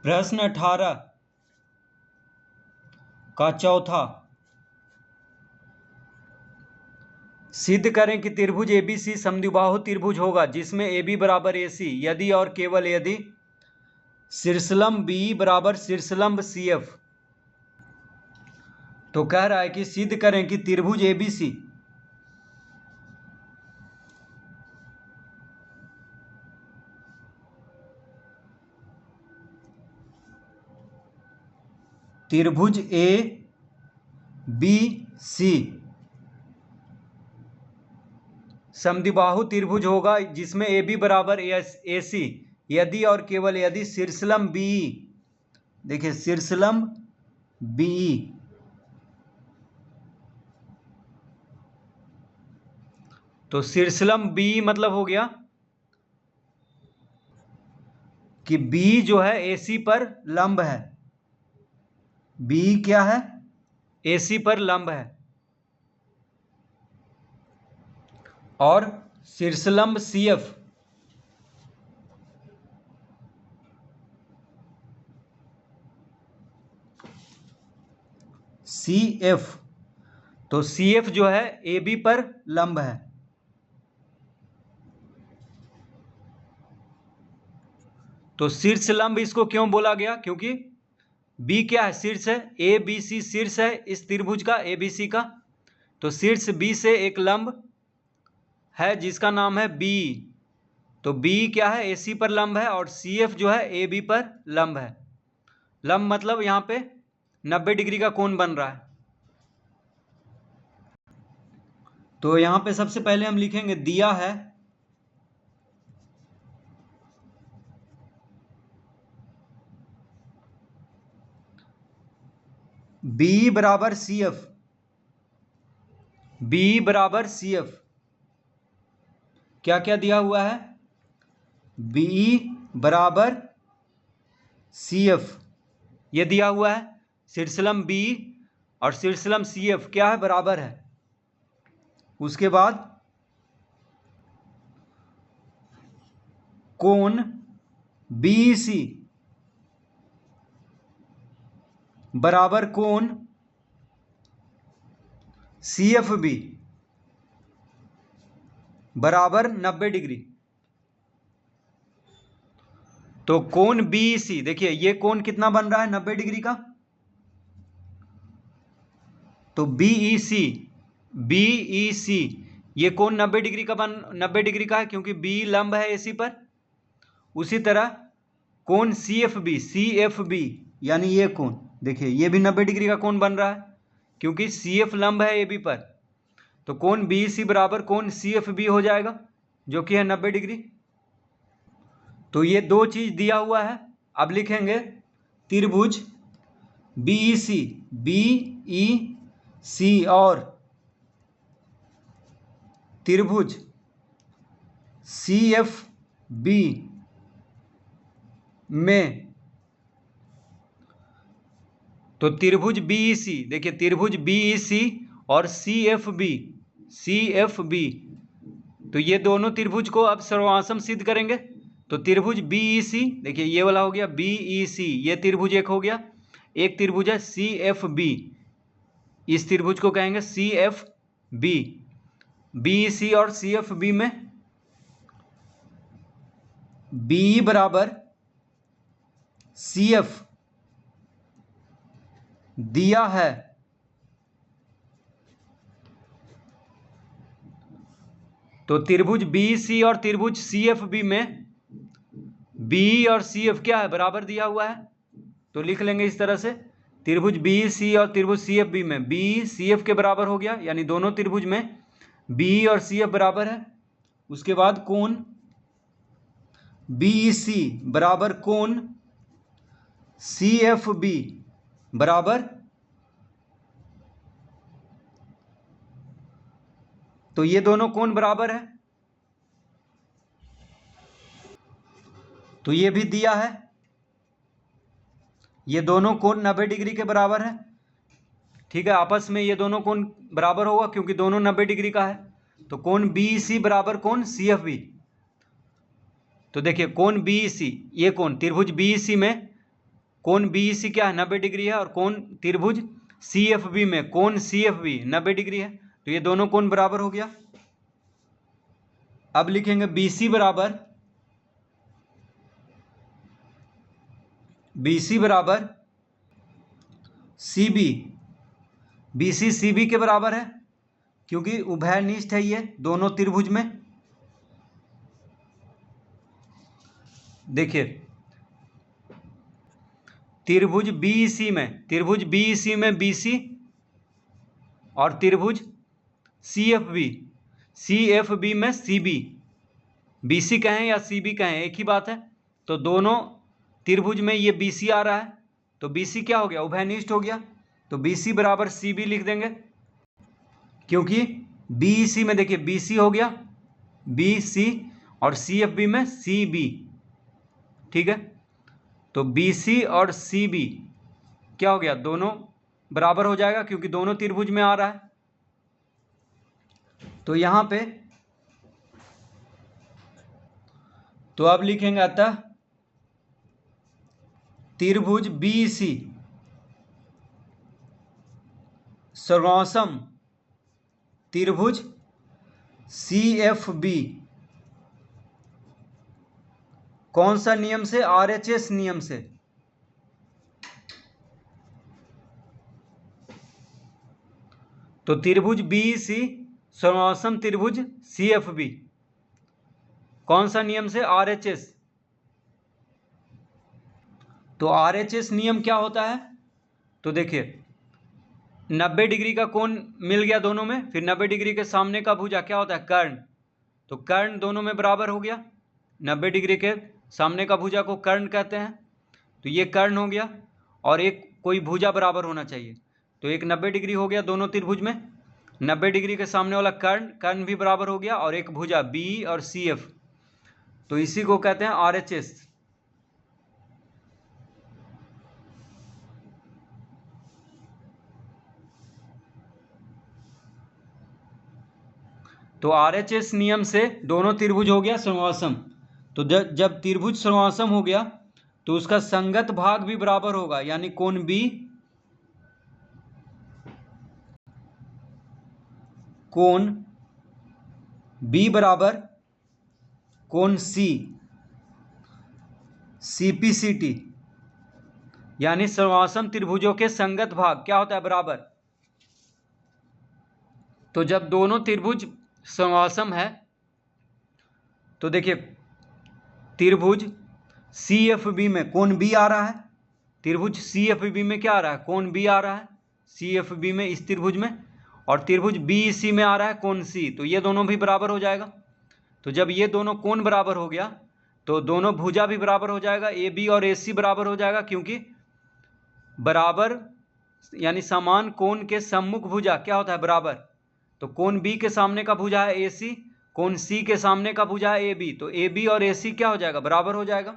प्रश्न 18 का चौथा, सिद्ध करें कि त्रिभुज एबीसी समद्विबाहु त्रिभुज होगा जिसमें AB बराबर AC यदि और केवल यदि शीर्षलंब BE बराबर शीर्षलंब CF। तो कह रहा है कि सिद्ध करें कि त्रिभुज एबीसी त्रिभुज ABC समद्विबाहु त्रिभुज होगा जिसमें AB बराबर AC यदि और केवल यदि शीर्षलंब BE, देखिए शीर्षलंब BE तो शीर्षलंब BE मतलब हो गया कि B जो है AC पर लंब है, B क्या है, AC पर लंब है, और शीर्षलंब CF तो CF जो है AB पर लंब है। तो शीर्ष लंब इसको क्यों बोला गया, क्योंकि B क्या है, शीर्ष है, ABC शीर्ष है इस त्रिभुज का ABC का। तो शीर्ष B से एक लंब है जिसका नाम है B, तो B क्या है, AC पर लंब है, और CF जो है AB पर लंब है। लंब मतलब यहाँ पे 90 डिग्री का कोण बन रहा है। तो यहाँ पे सबसे पहले हम लिखेंगे दिया है B बराबर CF, B बराबर CF क्या क्या दिया हुआ है, BE बराबर CF ये दिया हुआ है। शीर्षलंब BE और शीर्षलंब CF क्या है, बराबर है। उसके बाद कोण BEC बराबर कोण CFB बराबर 90 डिग्री। तो कोण BEC, देखिए ये कोण कितना बन रहा है, 90 डिग्री का। तो BEC ये कोण 90 डिग्री का 90 डिग्री का है क्योंकि B लंब है AC पर। उसी तरह कोण CFB यानी ये कोण, देखिए ये भी 90 डिग्री का कोण बन रहा है क्योंकि CF लंब है AB पर। तो कोण BEC बराबर कोण CFB हो जाएगा जो कि है 90 डिग्री। तो ये दो चीज दिया हुआ है। अब लिखेंगे त्रिभुज BEC और त्रिभुज CFB में, तो त्रिभुज BEC, देखिए त्रिभुज BEC और CFB तो ये दोनों त्रिभुज को अब सर्वासम सिद्ध करेंगे। तो त्रिभुज BEC, देखिए ये वाला हो गया BEC, ये त्रिभुज एक हो गया। एक त्रिभुज है CFB, इस त्रिभुज को कहेंगे CFB। BEC और CFB में BE बराबर CF दिया है, तो त्रिभुज BEC और त्रिभुज CFB में BE और CF क्या है, बराबर दिया हुआ है। तो लिख लेंगे इस तरह से, त्रिभुज BEC और त्रिभुज CFB में BE CF के बराबर हो गया, यानी दोनों त्रिभुज में BE और CF बराबर है। उसके बाद कोण BEC बराबर कोण CFB बराबर, तो ये दोनों कोण बराबर है, तो ये भी दिया है, ये दोनों कोण 90 डिग्री के बराबर है। ठीक है, आपस में ये दोनों कोण बराबर होगा क्योंकि दोनों 90 डिग्री का है। तो कोण BEC बराबर कोण CFB। तो देखिए कोण BEC, ये कोण त्रिभुज BEC में कोण BEC क्या है 90 डिग्री है, और कोण त्रिभुज CFB में कोण CFB 90 डिग्री है, तो ये दोनों कोण बराबर हो गया। अब लिखेंगे BC बराबर CB। BC CB के बराबर है क्योंकि उभयनिष्ठ है ये दोनों त्रिभुज में। देखिए त्रिभुज BEC में BC और त्रिभुज CFB में CB। BC कहें या CB कहें एक ही बात है। तो दोनों त्रिभुज में ये BC आ रहा है, तो BC क्या हो गया, उभयनिष्ठ हो गया। तो BC बराबर CB लिख देंगे, क्योंकि BEC में देखिए BC हो गया BC और CFB में CB। ठीक है, तो BC और CB क्या हो गया, दोनों बराबर हो जाएगा क्योंकि दोनों त्रिभुज में आ रहा है। तो यहां पे तो अब लिखेंगे अतः त्रिभुज BEC सर्वासम त्रिभुज CFB कौन सा नियम से, RHS नियम से। तो त्रिभुज BEC सर्वासम त्रिभुज CFB कौन सा नियम से, RHS। तो RHS नियम क्या होता है, तो देखिए 90 डिग्री का कोण मिल गया दोनों में, फिर 90 डिग्री के सामने का भुजा क्या होता है, कर्ण। तो कर्ण दोनों में बराबर हो गया, 90 डिग्री के सामने का भुजा को कर्ण कहते हैं। तो ये कर्ण हो गया और एक कोई भुजा बराबर होना चाहिए, तो एक 90 डिग्री हो गया दोनों त्रिभुज में। 90 डिग्री के सामने वाला कर्ण भी बराबर हो गया, और एक भुजा BE और CF, तो इसी को कहते हैं RHS। तो RHS नियम से दोनों त्रिभुज हो गया समवासम। तो जब त्रिभुज समवासम हो गया तो उसका संगत भाग भी बराबर होगा, यानी कोण B बराबर कोण C CPCT, यानी समवासम त्रिभुजों के संगत भाग क्या होता है, बराबर। तो जब दोनों त्रिभुज समवासम है तो देखिए त्रिभुज CFB में कोण B आ रहा है, त्रिभुज CFB में क्या आ रहा है, कोण B आ रहा है CFB में, इस त्रिभुज में, और त्रिभुज BEC में आ रहा है कोण C। तो ये दोनों भी बराबर हो जाएगा। तो जब ये दोनों कोण बराबर हो गया तो दोनों भुजा भी बराबर हो जाएगा, AB और AC बराबर हो जाएगा, क्योंकि बराबर यानी समान कोण के सम्मुख भुजा क्या होता है, बराबर। तो कोण B के सामने का भुजा है AC, कोण C के सामने का भुजा है AB, तो AB और AC क्या हो जाएगा, बराबर हो जाएगा।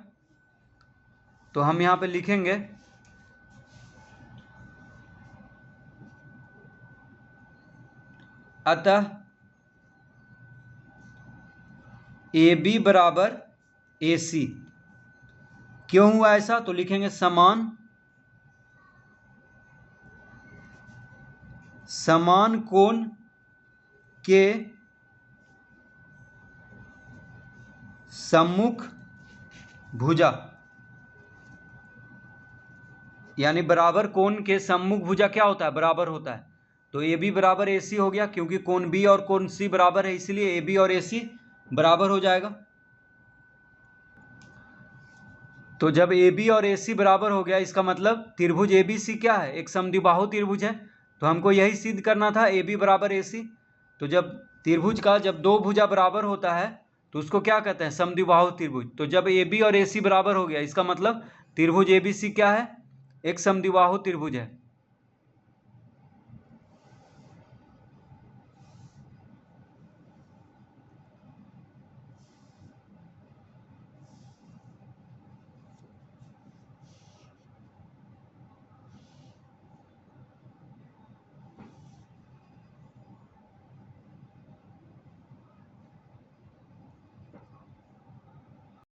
तो हम यहां पे लिखेंगे अतः AB बराबर AC। क्यों हुआ ऐसा, तो लिखेंगे समान कोण के सम्मुख भुजा, यानी बराबर कोण के सम्मुख भुजा क्या होता है, बराबर होता है। तो AB बराबर AC हो गया, क्योंकि कोण B और कोण C बराबर है, इसलिए AB और AC बराबर हो जाएगा। तो जब AB और AC बराबर हो गया, इसका मतलब त्रिभुज ABC क्या है, एक समद्विबाहु त्रिभुज है। तो हमको यही सिद्ध करना था, AB बराबर AC। तो जब त्रिभुज का जब दो भुजा बराबर होता है तो उसको क्या कहते हैं, समद्विबाहु त्रिभुज। तो जब AB और AC बराबर हो गया, इसका मतलब त्रिभुज ABC क्या है, एक समद्विबाहु त्रिभुज है।